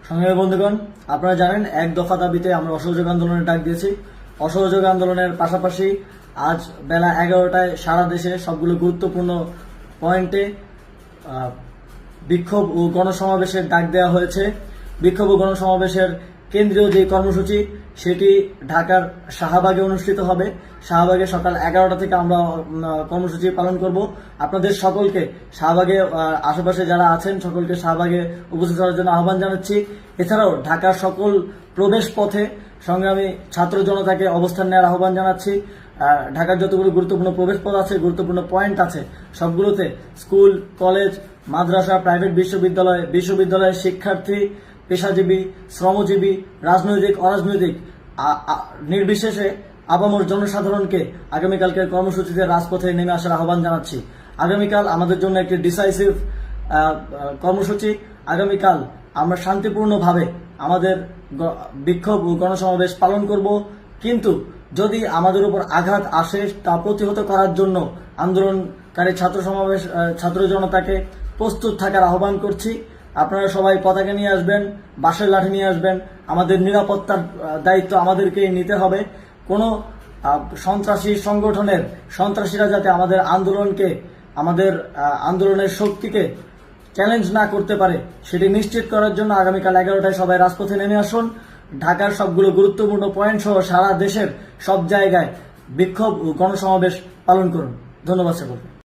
সংগ্রামী বন্ধুগণ, আপনারা জানেন এক দফা দাবিতে আমরা অসহযোগ আন্দোলনের ডাক দিয়েছি। অসহযোগ আন্দোলনের পাশাপাশি আজ বেলা 11টায় সারা দেশে সবগুলো গুরুত্বপূর্ণ পয়েন্টে বিক্ষোভ ও গণসমাবেশের ডাক দেওয়া হয়েছে। বিক্ষোভ ও গণসমাবেশের কেন্দ্রীয় যে কর্মসূচি সেটি ঢাকার শাহবাগে অনুষ্ঠিত হবে। শাহবাগে সকাল 11টা থেকে আমরা কর্মসূচি পালন করব। আপনাদের সকলকে শাহবাগে আশেপাশে যারা আছেন সকলকে শাহবাগে উপস্থিত হওয়ার জন্য আহ্বান জানাচ্ছি। এছাড়াও ঢাকার সকল প্রবেশ পথে সংগ্রামী ছাত্র জনতাকে অবস্থান নেওয়ার আহ্বান জানাচ্ছি। ঢাকার যতগুলো গুরুত্বপূর্ণ প্রবেশ পথ আছে, গুরুত্বপূর্ণ পয়েন্ট আছে, সবগুলোতে স্কুল, কলেজ, মাদ্রাসা, প্রাইভেট বিশ্ববিদ্যালয়ের শিক্ষার্থী, পেশাজীবী, শ্রমজীবী, রাজনৈতিক, অরাজনৈতিক নির্বিশেষে আপামর জনসাধারণকে আগামীকালকের কর্মসূচিতে রাজপথে নেমে আসার আহ্বান জানাচ্ছি। আগামীকাল আমাদের জন্য একটি ডিসাইসিভ কর্মসূচি। আগামীকাল আমরা শান্তিপূর্ণভাবে আমাদের বিক্ষোভ ও গণসমাবেশ পালন করব, কিন্তু যদি আমাদের উপর আঘাত আসে তা প্রতিহত করার জন্য আন্দোলনকারী ছাত্র জনতাকে প্রস্তুত থাকার আহ্বান করছি। আপনারা সবাই পতাকা নিয়ে আসবেন, বাঁশের লাঠি নিয়ে আসবেন। আমাদের নিরাপত্তার দায়িত্ব আমাদেরকেই নিতে হবে। কোনো সন্ত্রাসী সংগঠনের সন্ত্রাসীরা যাতে আমাদের আন্দোলনের শক্তিকে চ্যালেঞ্জ না করতে পারে সেটি নিশ্চিত করার জন্য আগামীকাল 11টায় সবাই রাজপথে নেমে আসুন। ঢাকার সবগুলো গুরুত্বপূর্ণ পয়েন্ট সহ সারা দেশের সব জায়গায় বিক্ষোভ ও গণসমাবেশ পালন করুন। ধন্যবাদ সকলকে।